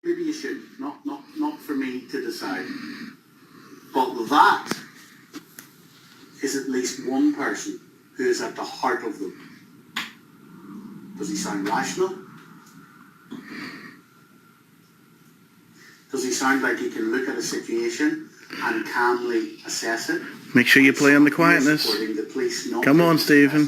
Maybe you should, not for me to decide. But that is at least one person who is at the heart of them. Does he sound rational? Does he sound like he can look at a situation and calmly assess it? Make sure you play on the quietness. Come on, Stephen.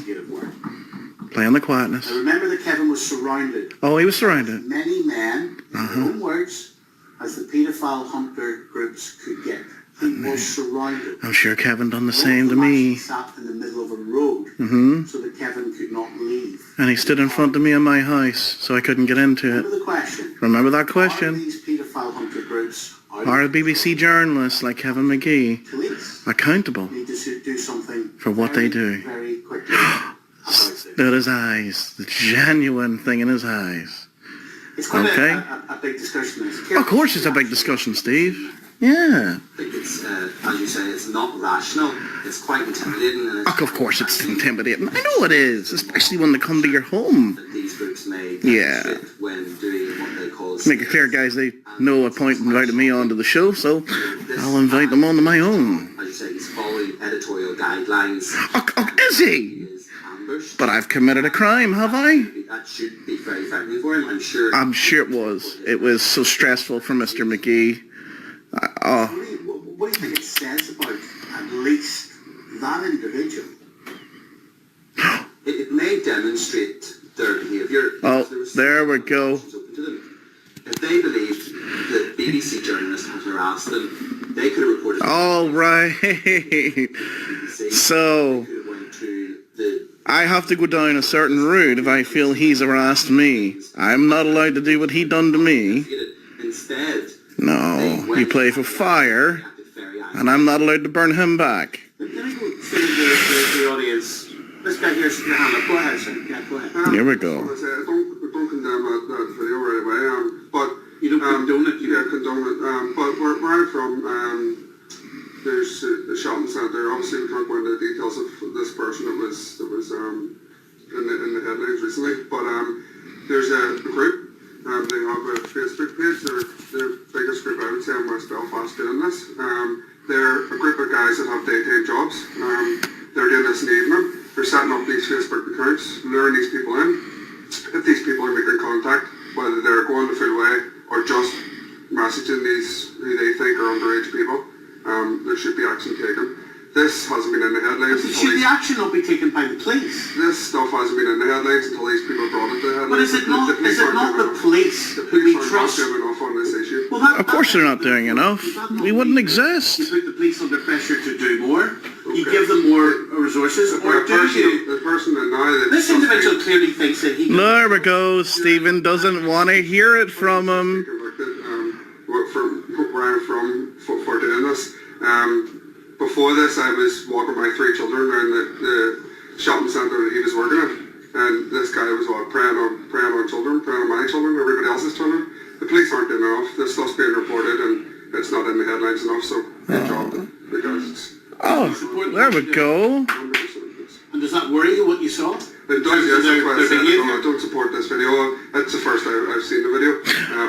Play on the quietness. Now remember that Kevin was surrounded. Oh, he was surrounded. Many men, in their own words, as the paedophile hunter groups could get. He was surrounded. I'm sure Kevin done the same to me. Sat in the middle of a road so that Kevin could not leave. And he stood in front of me in my house, so I couldn't get into it. Remember the question? Remember that question? Are these paedophile hunter groups, Are BBC journalists like Kevin McGee police accountable need to do something for what they do? Very quickly. Look at his eyes, the genuine thing in his eyes. It's quite Okay. a big discussion. Of course it's a big discussion, Steve. Yeah. I think it's, as you say, it's not rational. It's quite intimidating. And Of course it's intimidating. I know it is, especially when they come to your home. that these groups may Yeah. when doing what they call... Make it clear, guys, they know a point invited me onto the show, so I'll invite them onto my own. As you say, he's following editorial guidelines. Is he? He is ambushed. But I've committed a crime, have I? That should be very frightening for him, I'm sure. I'm sure it was. It was so stressful for Mr. McGee. Oh, What do you think it says about at least that individual? It may demonstrate their behaviour. oh, there we go. If they believed that BBC journalists had harassed them, they could have reported. All right. BBC. So, They could have went to the I have to go down a certain route if I feel he's harassed me. I'm not allowed to do what he done to me. Instead, No, you play for fire, and I'm not allowed to burn him back. Let me go to the audience. This guy here's your hand up. Go ahead, sir. Yeah, go ahead. Here we go. I don't condemn that video right away, but You don't condone it? Yeah, condone it. But where I'm from, there's the shopping centre. Obviously, we can't go into the details of this person that was in the headlines recently. But there's a group. They have a Facebook page. They're the biggest group I would say in West Belfast doing this. They're a group of guys that have daytime jobs. They're doing this in the evening. They're setting up these Facebook accounts, luring these people in. If these people are making contact, whether they're going the full way or just messaging these who they think are underage people, there should be action taken. This hasn't been in the headlines. Should the action not be taken by the police? This stuff hasn't been in the headlines until these people brought it to the headlines. But is it not the police The who we police trust? are not doing enough on this issue. Well, Of course they're not doing enough. We wouldn't You exist. put the police under pressure to do more. You give them more resources, or do you? The person that now that This individual clearly thinks that he. There we go. Stephen doesn't want to hear it from him. convicted from where I'm from for doing this. Before this, I was walking my 3 children around the shopping centre that he was working at, and this guy was preying on children, preying on my children, everybody else's children. The police aren't doing enough. This stuff's being reported, and it's not in the headlines enough. So good job, because it's Oh, there we go. 100% this. And does that worry you, what you saw? It does, yes, that's why I Their said behaviour? I don't support this video. That's the first I've seen the video,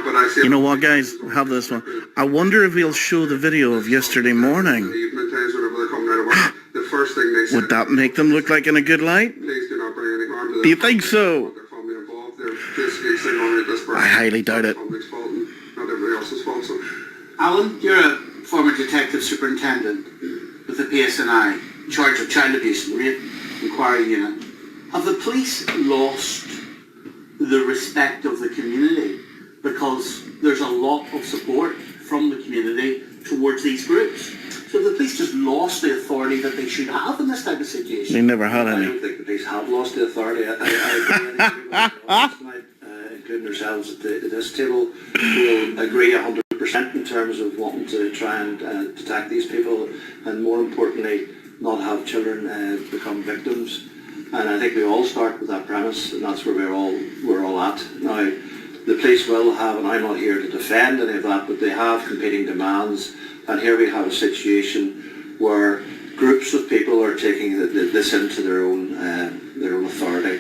but I see. You know what, guys? Have this one. I wonder if he'll show the video of yesterday In the morning. evening times, whenever they're coming out of work, the first thing they say. Would that make them look like in a good light? Please do not bring any harm to them. Do you think so? Their family involved. They're basically signaling out this person. I highly doubt it. It's the family's fault and not everybody else's fault. So Alan, you're a former detective superintendent with the PSNI, in charge of child abuse and rape inquiry unit. Have the police lost the respect of the community because there's a lot of support from the community towards these groups? So the police just lost the authority that they should have in this type of situation. They never had I any. don't think the police have lost the authority. I agree, including ourselves at this table, will agree 100% in terms of wanting to try and detect these people, and more importantly, not have children become victims. And I think we all start with that premise, and that's where we're all at. Now, the police will have, and I'm not here to defend any of that, but they have competing demands. And here we have a situation where groups of people are taking this into their own authority.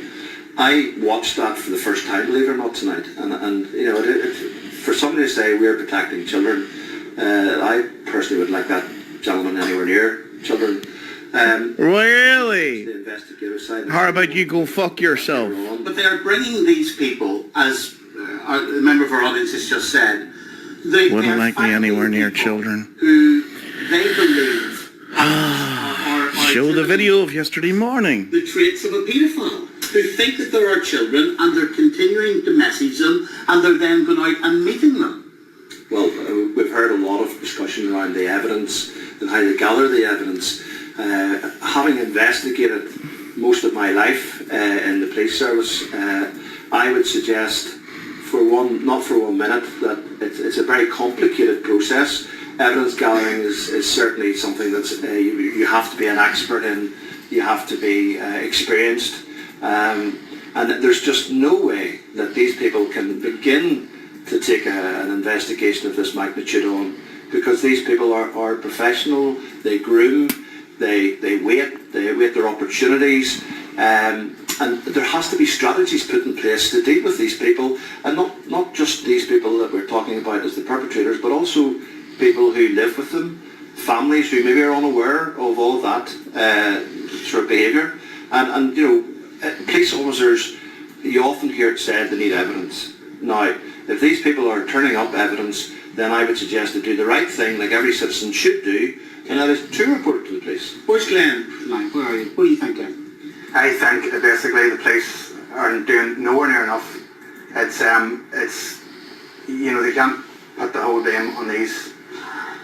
I watched that for the first time, believe it or not, tonight, and you know, for somebody they say we're protecting children, I personally would like that gentleman anywhere near children. Really? The investigative side. How about you go fuck yourself? But they're bringing these people, as a member of our audience has just said, Wouldn't they're like me finding anywhere near people children. who they believe are Show the video of yesterday morning. the traits of a paedophile, who think that there are children and they're continuing to message them and they're then going out and meeting them. Well, we've heard a lot of discussion around the evidence and how they gather the evidence. Having investigated most of my life in the police service, I would suggest not for 1 minute, that it's a very complicated process. Evidence gathering is certainly something that you have to be an expert in, you have to be experienced, and there's just no way that these people can begin to take an investigation of this magnitude on, because these people are professional, they groom, they wait their opportunities, and there has to be strategies put in place to deal with these people, and not just these people that we're talking about as the perpetrators, but also people who live with them, families who maybe are unaware of all that sort of behaviour, and police officers, you often hear it said they need evidence. Now, if these people are turning up evidence, then I would suggest they do the right thing, like every citizen should do, and that is to report it to the police. Where's Glenn tonight? Where are you? What do you think, Glenn? I think basically the police are doing nowhere near enough. It's they can't put the whole blame on these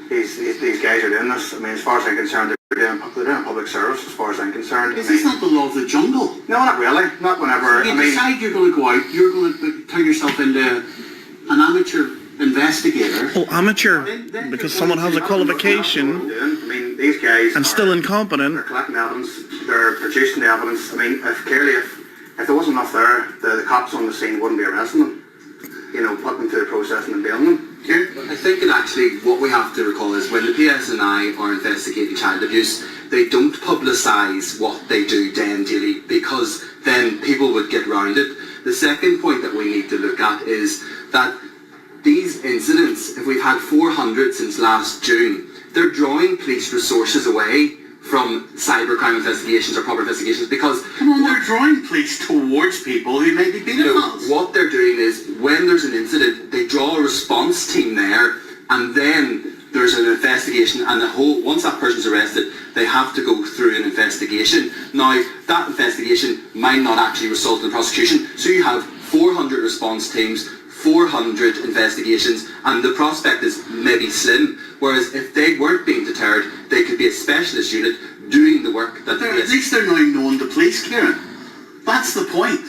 guys are doing this. I mean, as far as I'm concerned, they're doing public service. As far as I'm concerned, Is this not the law of the jungle? no, not really. Not whenever. You decide you're going to go out, you're going to turn yourself into an amateur investigator. Oh, amateur. Then Because you're someone going has a to- qualification I mean, these guys and still incompetent. They're collecting evidence. They're producing the evidence. I mean, if there wasn't enough there, the cops on the scene wouldn't be arresting them. Putting them through the process and then bailing them. I think that actually what we have to recall is when the PSNI are investigating child abuse, they don't publicise what they do day and daily, because then people would get round it. The second point that we need to look at is that these incidents, if we've had 400 since last June, they're drawing police resources away from cybercrime investigations or proper investigations, because Come on, they're drawing police towards people who may be pedophiles. what they're doing is when there's an incident, they draw a response team there, and then there's an investigation, and once that person's arrested, they have to go through an investigation. Now, that investigation might not actually result in prosecution, so you have 400 response teams, 400 investigations, and the prospect is maybe slim. Whereas if they weren't being deterred, they could be a specialist unit doing the work that At least they're now known to police, Kieran. That's the point.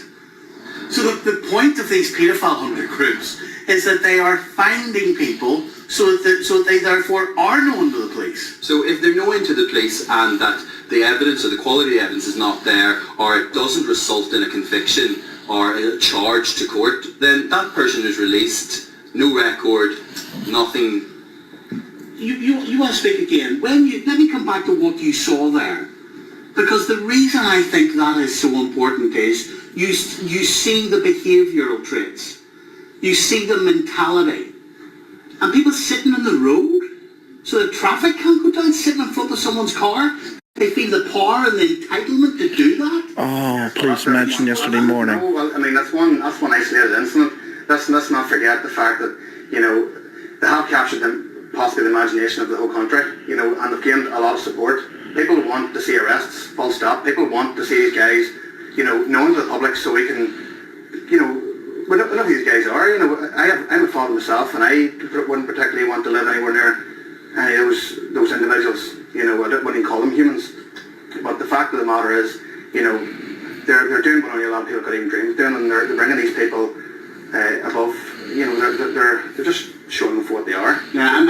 So the point of these paedophile hunter groups is that they are finding people so that they therefore are known to the police. So if they're known to the police and that the evidence or the quality of the evidence is not there, or it doesn't result in a conviction or a charge to court, then that person is released, no record, nothing. You want to speak again? Let me come back to what you saw there, because the reason I think that is so important is you see the behavioural traits, you see the mentality, and people sitting on the road, so the traffic can't go down, sitting in front of someone's car. They feel the power and the entitlement to do that. Oh, police mentioned yesterday morning. No, well, I mean, that's one isolated incident. Let's not forget the fact that, they have captured possibly the imagination of the whole country, and they've gained a lot of support. People want to see arrests, full stop. People want to see these guys, known to the public, so we can, we know who these guys are. I'm a father myself, and I wouldn't particularly want to live anywhere near any of those individuals. I wouldn't even call them humans. But the fact of the matter is, they're doing what only a lot of people could even dream of doing, and they're bringing these people above. They're just showing them for what they are. Yeah, and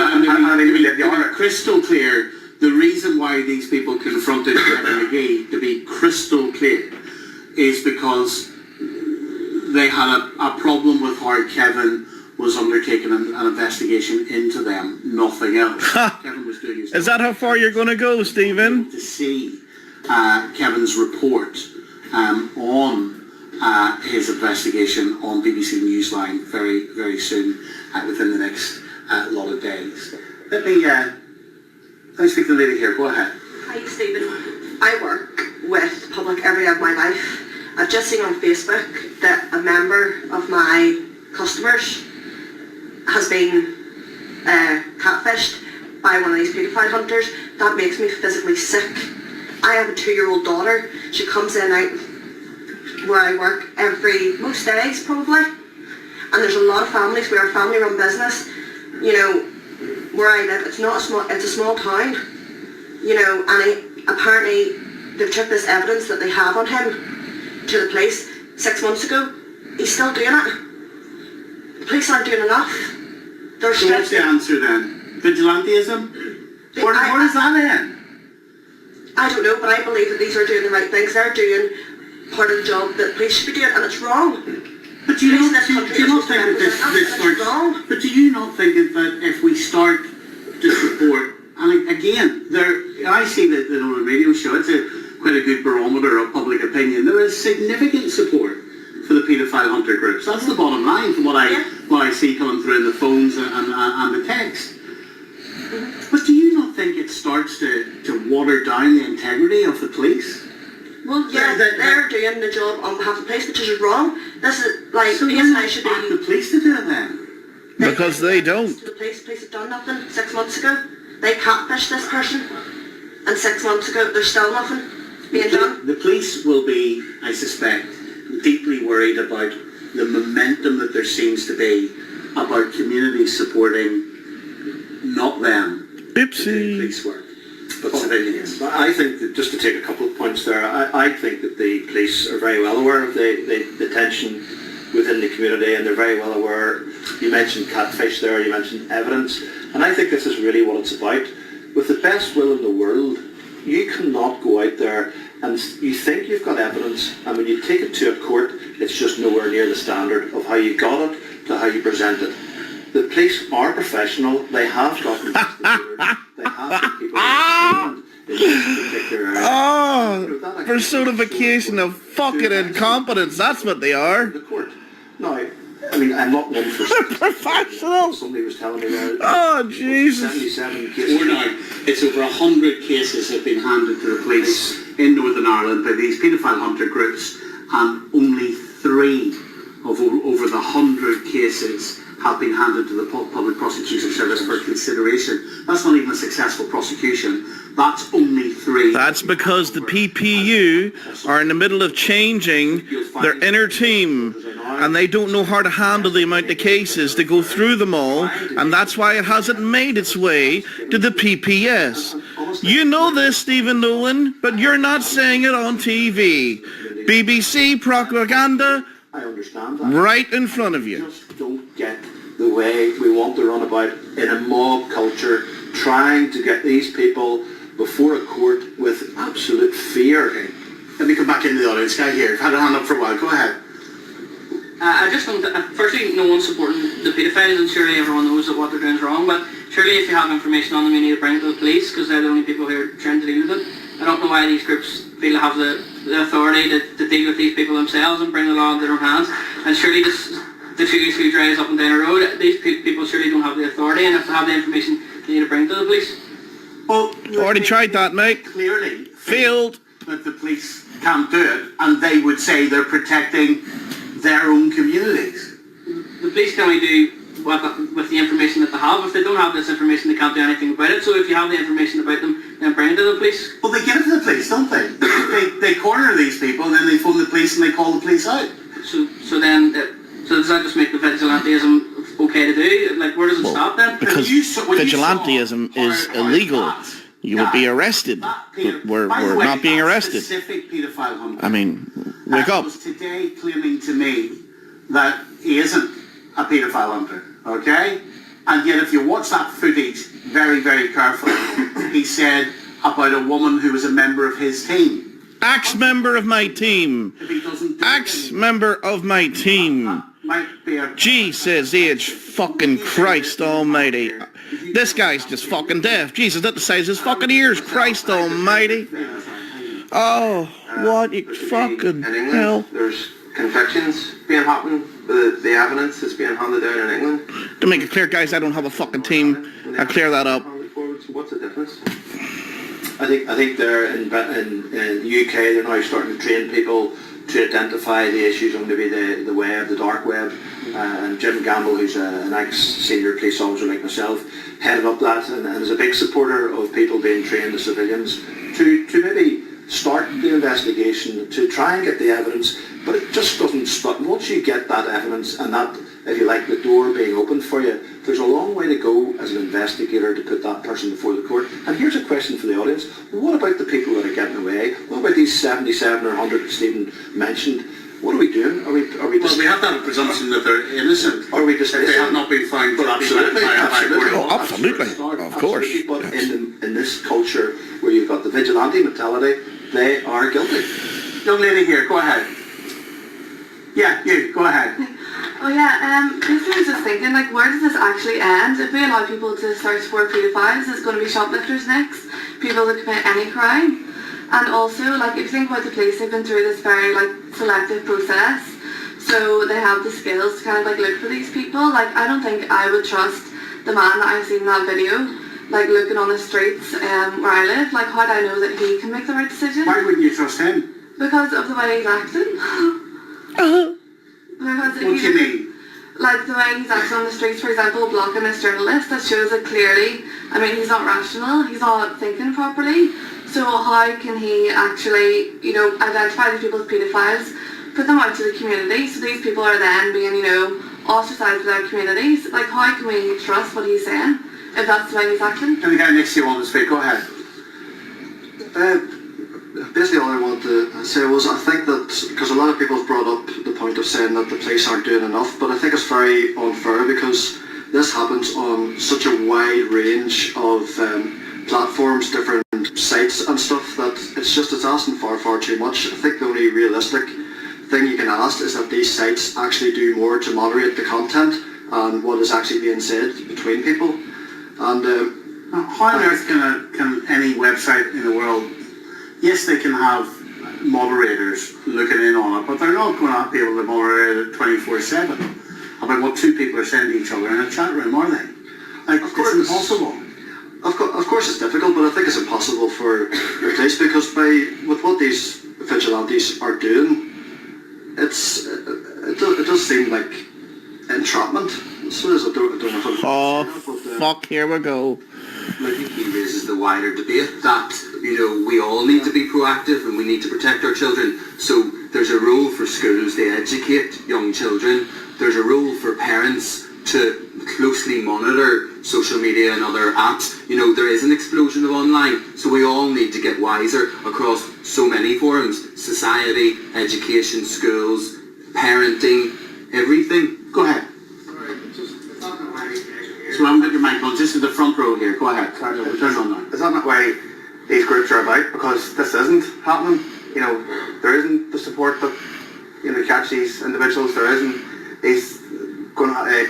they are crystal clear. The reason why these people confronted Kevin McGee, to be crystal clear, is because they had a problem with how Kevin was undertaking an investigation into them, nothing else. Kevin was doing his Is that how far you're going to go, Stephen? to see Kevin's report on his investigation on BBC Newsline very, very soon. within the next lot of days. Let me speak to the lady here. Go ahead. Hi, Stephen. I work with public every day of my life. I've just seen on Facebook that a member of my customers has been catfished by one of these paedophile hunters. That makes me physically sick. I have a 2-year-old daughter. She comes in and out where I work most days probably. And there's a lot of families. We're a family-run business. You know, where I live, it's a small town. You know, and apparently they've took this evidence that they have on him to the police 6 months ago. He's still doing it. The police aren't doing enough. They're So what's the answer then? Vigilantism? Where does that end? I don't know, but I believe that these are doing the right things. They're doing part of the job that police should be doing, and it's wrong. But do you Police in not this think country are supposed to that this represent us, and it's starts? wrong. But do you not think that if we start to support, and again, I see that on the radio show, it's quite a good barometer of public opinion. There is significant support for the paedophile hunter groups. That's the bottom line from what I see coming through in the phones and the text. But do you not think it starts to water down the integrity of the police? Well, yeah, they're doing the job on behalf of the police, which is wrong. This is like, So PSI should back be... the police to do it then? Because they don't. The police have done nothing 6 months ago. They catfished this person, and 6 months ago there's still nothing being done. The police will be, I suspect, deeply worried about the momentum that there seems to be about communities supporting not them, Oopsie. police work, but civilians. I think that, just to take a couple of points there, I think that the police are very well aware of the tension within the community, and they're very well aware. You mentioned catfish there, you mentioned evidence, and I think this is really what it's about. With the best will in the world, you cannot go out there and you think you've got evidence, and when you take it to a court, it's just nowhere near the standard of how you got it to how you present it. The police are professional. They have got investigators. They have got people trained in this particular area. Oh, personification of fucking incompetence. That's what they are. The court. Now, I mean, I'm not one for... Professional. Somebody was telling me there. Oh, Jesus. 77 cases. Or now, it's over 100 cases have been handed to the police in Northern Ireland by these paedophile hunter groups, and only 3 of over the 100 cases have been handed to the Public Prosecution Service for consideration. That's not even a successful prosecution. That's only 3. That's because the PPU are in the middle of changing their inner team, and they don't know how to handle the amount of cases to go through them all, and that's why it hasn't made its way to the PPS. You know this, Stephen Nolan, but you're not saying it on TV. BBC propaganda I understand that. right in front of you. Just don't get the way we want to run about in a mob culture, trying to get these people before a court with absolute fear. Let me come back into the audience. Guy here, I've had a hand up for a while. Go ahead. I just don't. Firstly, no one's supporting the paedophiles, and surely everyone knows that what they're doing is wrong. But surely, if you have information on them, you need to bring it to the police, because they're the only people who are trying to deal with it. I don't know why these groups feel to have the authority to deal with these people themselves and bring the law into their own hands. And surely, the two drives up and down the road, these people surely don't have the authority, and if they have the information, they need to bring it to the police. Well, Already tried that, mate. Clearly Failed. that the police can't do it, and they would say they're protecting their own communities. The police can only do with the information that they have. If they don't have this information, they can't do anything about it. So if you have the information about them, then bring it to the police. Well, they give it to the police, don't they? They corner these people, and then they phone the police and they call the police out. So does that just make the vigilantism okay to do? Like, where does it stop then? Because vigilantism is illegal. You would be arrested. We're not being arrested. Specific paedophile hunter. I mean, wake up. was today claiming to me that he isn't a paedophile hunter, okay? And yet if you watch that footage very, very carefully, he said about a woman who was a member of his team. Ex-member of my team. If he doesn't do Ex-member of my team. might be a... Jesus H. fucking Christ almighty. This guy's just fucking deaf. Jesus, that the size of his fucking ears. Christ almighty. Oh, what fucking in England, hell. there's convictions being happened. The evidence is being handed down in England. To make it clear, guys, I don't have a fucking team. I'll clear that up. What's the difference? I think they're in the UK. They're now starting to train people to identify the issues on maybe the web, the dark web. And Jim Gamble, who's an ex-senior police officer like myself, headed up that and is a big supporter of people being trained as civilians to maybe start the investigation, to try and get the evidence. But it just doesn't stop. Once you get that evidence and that, if you like, the door being opened for you, there's a long way to go as an investigator to put that person before the court. And here's a question for the audience. What about the people that are getting away? What about these 77 or 100 that Stephen mentioned? What are we doing? Are we Well, we have to have a presumption that they're innocent. Are we just If they have not been found Well, absolutely, absolutely. Oh, absolutely. Of course. Absolutely. But Yes. in this culture where you've got the vigilante mentality, they are guilty. Young lady here, go ahead. Yeah, you, go ahead. Oh yeah, basically I was just thinking, like, where does this actually end? If we allow people to search for paedophiles, it's going to be shoplifters next, people that commit any crime. And also, like, if you think about the police, they've been through this very, like, selective process, so they have the skills to kind of, like, look for these people. Like, I don't think I would trust the man that I've seen in that video, like, looking on the streets where I live. Like, how do I know that he can make the right decision? Why wouldn't you trust him? Because of the way he's acting. Because if What do you mean? like the way he's acting on the streets, for example, blocking this journalist, that shows it clearly. I mean, he's not rational, he's not thinking properly. So how can he actually, you know, identify these people as paedophiles, put them out to the community, so these people are then being, you know, ostracised with their communities? Like, how can we trust what he's saying if that's the way he's acting? And the guy next to you on the street, go ahead. Basically, all I want to say was, I think that, because a lot of people have brought up the point of saying that the police aren't doing enough, but I think it's very unfair because this happens on such a wide range of platforms, different sites and stuff, that it's asking far, far too much. I think the only realistic thing you can ask is that these sites actually do more to moderate the content and what is actually being said between people. And How on earth can any website in the world, yes, they can have moderators looking in on it, but they're not going to be able to moderate it 24/7 about what two people are saying to each other in a chat room, are they? Like, Of course. it's impossible. Of course it's difficult, but I think it's impossible for the police because with what these vigilantes are doing, it does seem like entrapment. So I don't know if I'm Oh, saying that, but, fuck, here we go. I think he raises the wider debate that, you know, we all need to be proactive and we need to protect our children. So there's a role for schools to educate young children. There's a role for parents to closely monitor social media and other apps. You know, there is an explosion of online, so we all need to get wiser across so many forums: society, education, schools, parenting, everything. Go ahead. So I'm with your mic on, just in the front row here. Go ahead. Turn on now. is that not why these groups are about? Because this isn't happening. You know, there isn't the support that, you know, catch these individuals. There isn't these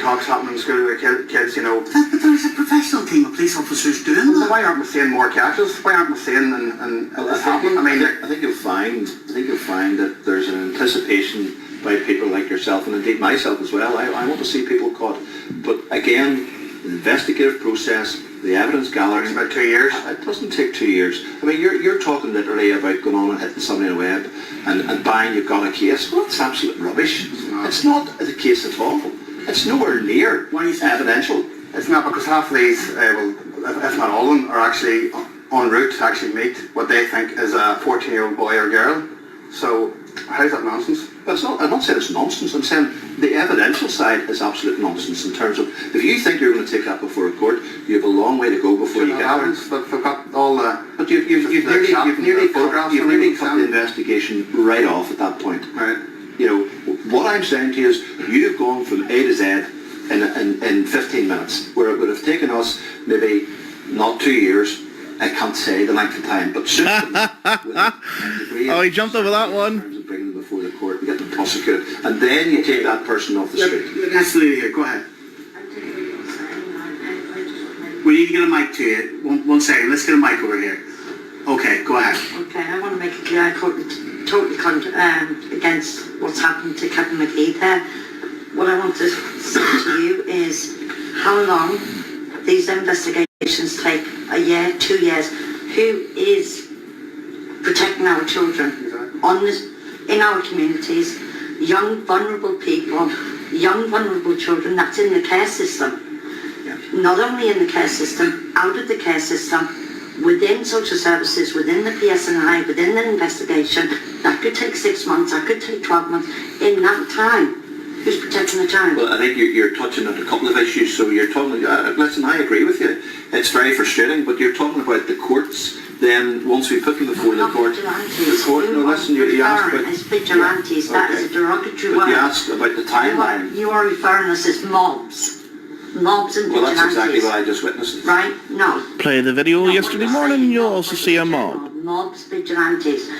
talks happening in school with kids, you know. But there's a professional team of police officers doing So that. why aren't we seeing more catches? Why aren't we seeing and this happening? I mean, I think you'll find that there's an anticipation by people like yourself and indeed myself as well. I want to see people caught, but again, the investigative process, the evidence gathering, it's about 2 years. it doesn't take 2 years. I mean, you're talking literally about going on and hitting somebody on the web and buying you've got a case. Well, that's absolute rubbish. It's not the case at all. It's nowhere near evidential. It's not, because half of these, well, if not all of them, are actually en route to actually meet what they think is a 14-year-old boy or girl. So how's that nonsense? But it's not, I'm not saying it's nonsense. I'm saying the evidential side is absolute nonsense in terms of if you think you're going to take that before a court, you have a long way to go before you get there. But we've got all the... But you've nearly cut the investigation right off at that point. Right. You know, what I'm saying to you is you've gone from A to Z in 15 minutes, where it would have taken us maybe not 2 years. I can't say the length of time, but soon. Oh, he jumped over that one. In terms of bringing them before the court and getting them prosecuted, and then you take that person off the street. That's the lady here. Go ahead. We need to get a mic to you. One second. Let's get a mic over here. Okay, go ahead. Okay, I want to make it clear I totally against what's happened to Captain McGee there. What I want to say to you is how long these investigations take, a year, 2 years. Who is protecting our children on this, in our communities? Young, vulnerable people, young, vulnerable children that's in the care system. Not only in the care system, out of the care system, within social services, within the PSNI, within the investigation. That could take 6 months, that could take 12 months. In that time, who's protecting the child? Well, I think you're touching on a couple of issues. So you're talking, listen, I agree with you. It's very frustrating, but you're talking about the courts. Then once we put them before the court, no, listen, you asked about... As vigilantes, that is a derogatory word. You asked about the timeline. You are referring us as mobs. Mobs and Well, vigilantes. that's exactly what I just witnessed. Right? No. Play the video yesterday morning and you'll also see a mob. Mobs, vigilantes.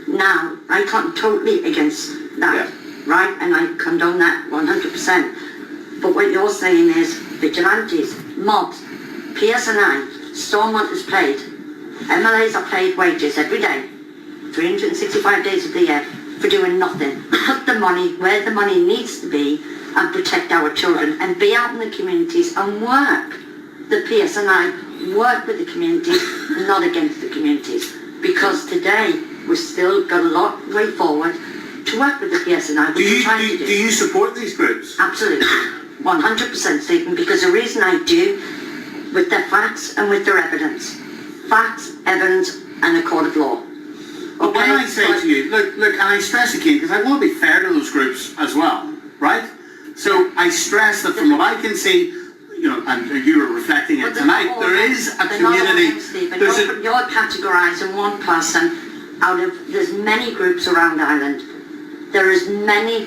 Now, I come totally against that, right? And I condone that 100%. But what you're saying is vigilantes, mobs, PSNI, Stormont is paid. MLAs are paid wages every day, 365 days of the year, for doing nothing. Put the money where the money needs to be and protect our children and be out in the communities and work. The PSNI work with the communities, not against the communities. Because today, we've still got a lot way forward to work with the PSNI, which we're trying to do. Do you support these groups? Absolutely. 100%, Stephen, because the reason I do, with their facts and with their evidence. Facts, evidence, and a court of law. But when I say to you, look, and I stress again, because I want to be fair to those groups as well, right? So I stress that from what I can see, and you were reflecting it tonight, there is a community. You're categorising one person out of, there's many groups around Ireland. There is many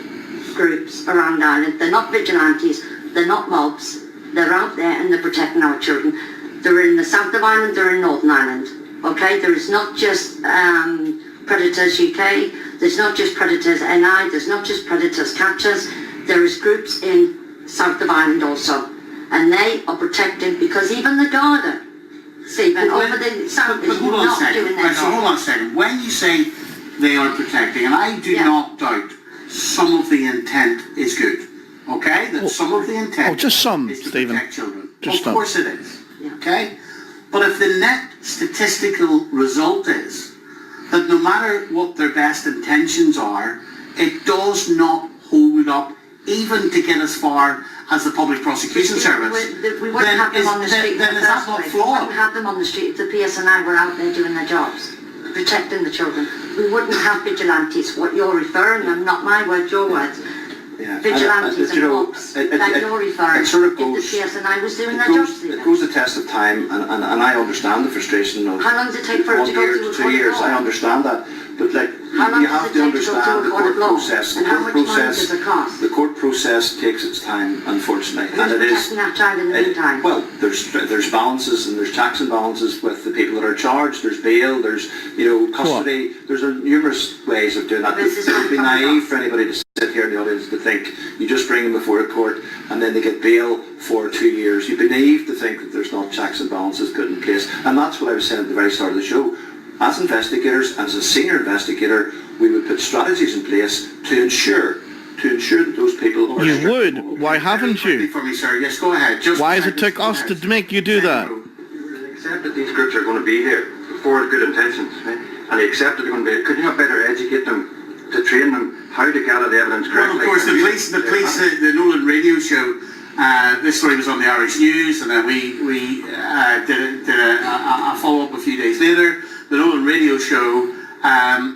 groups around Ireland. They're not vigilantes, they're not mobs. They're out there and they're protecting our children. They're in the south of Ireland, they're in Northern Ireland. Okay, there is not just Predators UK, there's not just Predators NI, there's not just Predators Catchers. There is groups in south of Ireland also. And they are protecting, because even the Garda, Stephen, over the south is not doing their job. So hold on a second. When you say they are protecting, and I do not doubt some of the intent is good. Okay? That some of the intent just some, is to Stephen. protect children. Just of some. course it is. Okay? But if the net statistical result is that no matter what their best intentions are, it does not hold up even to get as far as the Public Prosecution Service. We wouldn't have them on the street. Then is that not We flawed? wouldn't have them on the street if the PSNI were out there doing their jobs, protecting the children. We wouldn't have vigilantes. What you're referring them, not my words, your words. Vigilantes and mobs that you're referring to, if the PSNI was doing their jobs. It goes the test of time, and I understand the frustration of How long does it take for it 1 to go year through to a 2 years. court of law? I understand that, but How long you does have it to take to go understand through the a court court of law? process. And how much money does it cost? The court process takes its time, unfortunately, and it is. Protecting that child in the meantime? Well, there's balances and there's checks and balances with the people that are charged. There's bail. There's custody. There's numerous ways of doing that. It would be naive for anybody to sit here in the audience to think you just bring them before a court and then they get bail for 2 years. You'd be naive to think that there's not checks and balances put in place, and that's what I was saying at the very start of the show. As investigators, as a senior investigator, we would put strategies in place to ensure that those people are... You would. Why haven't you? For me, sir. Yes, go ahead. Why has it took us to make you do that? Accept that these groups are going to be there for good intentions, right? And they accept that they're going to be. Could you not better educate them to train them how to gather the evidence correctly? Well, of course, the Nolan radio show. This story was on the Irish News, and then we did a follow up a few days later. The Nolan radio show.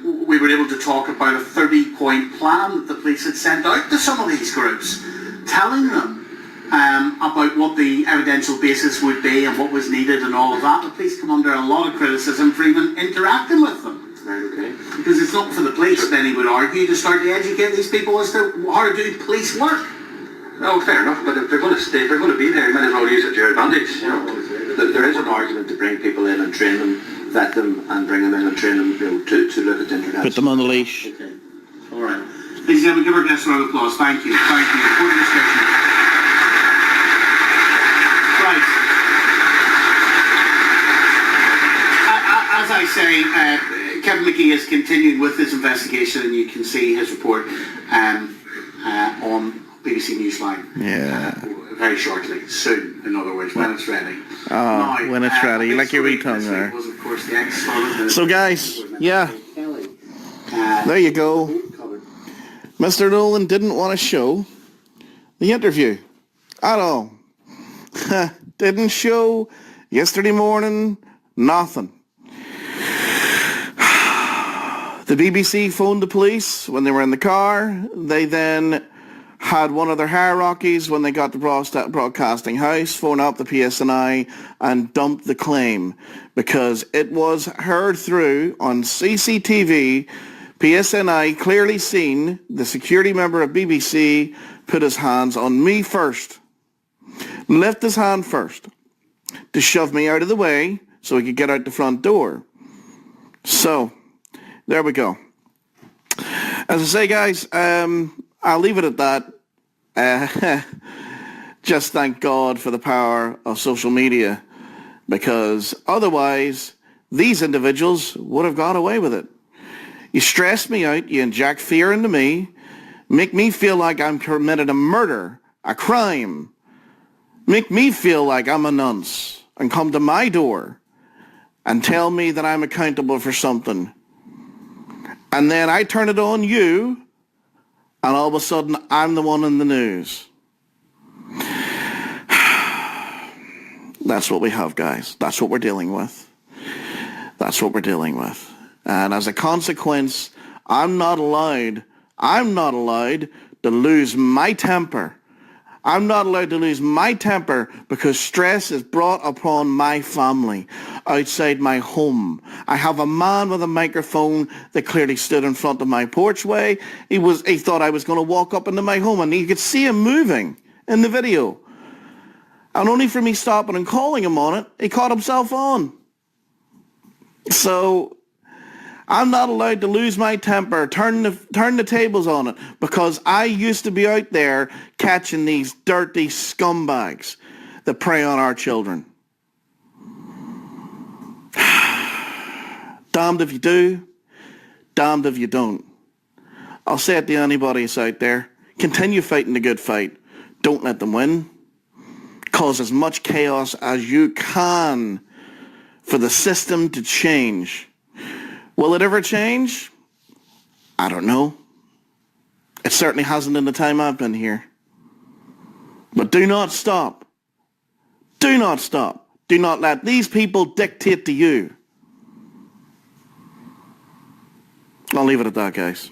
We were able to talk about a 30-point plan that the police had sent out to some of these groups, telling them about what the evidential basis would be and what was needed and all of that. The police come under a lot of criticism for even interacting with them. Okay. Because it's not for the police, then he would argue, to start to educate these people as to how to do police work. No, fair enough, but if they're going to stay, if they're going to be there, you might as well use it to your advantage. There is an argument to bring people in and train them, vet them, and bring them in and train them to look at internet. Put them on the leash. Okay. All right. Ladies and gentlemen, give our guests a round of applause. Thank you. Thank you. Important discussion. Right. As I say, Kevin McKee is continuing with his investigation, and you can see his report on BBC Newsline. Yeah. very shortly, soon, in other words, when it's ready. When it's ready, like your wee tongue this there. week was, of course, the ex-Scotland So guys, yeah, Kelly. there you go. Mr. Nolan didn't want to show the interview at all. Didn't show yesterday morning, nothing. The BBC phoned the police when they were in the car. They then had one of their hierarchies when they got to Broadcasting House phone up the PSNI and dump the claim because it was heard through on CCTV. PSNI clearly seen the security member of BBC put his hands on me first, lift his hand first to shove me out of the way so he could get out the front door. So there we go. As I say, guys, I'll leave it at that. Just thank God for the power of social media, because otherwise these individuals would have got away with it. You stress me out, you inject fear into me, make me feel like I'm committed a murder, a crime, make me feel like I'm a nonce, and come to my door and tell me that I'm accountable for something. And then I turn it on you, and all of a sudden I'm the one in the news. That's what we have, guys. That's what we're dealing with. That's what we're dealing with. And as a consequence, I'm not allowed to lose my temper. I'm not allowed to lose my temper because stress is brought upon my family outside my home. I have a man with a microphone that clearly stood in front of my porchway. He thought I was going to walk up into my home, and you could see him moving in the video. And only for me stopping and calling him on it, he caught himself on. So I'm not allowed to lose my temper, turn the tables on it, because I used to be out there catching these dirty scumbags that prey on our children. Damned if you do, damned if you don't. I'll say it to anybody that's out there, continue fighting the good fight. Don't let them win. Cause as much chaos as you can for the system to change. Will it ever change? I don't know. It certainly hasn't in the time I've been here. But do not stop. Do not stop. Do not let these people dictate to you. I'll leave it at that, guys.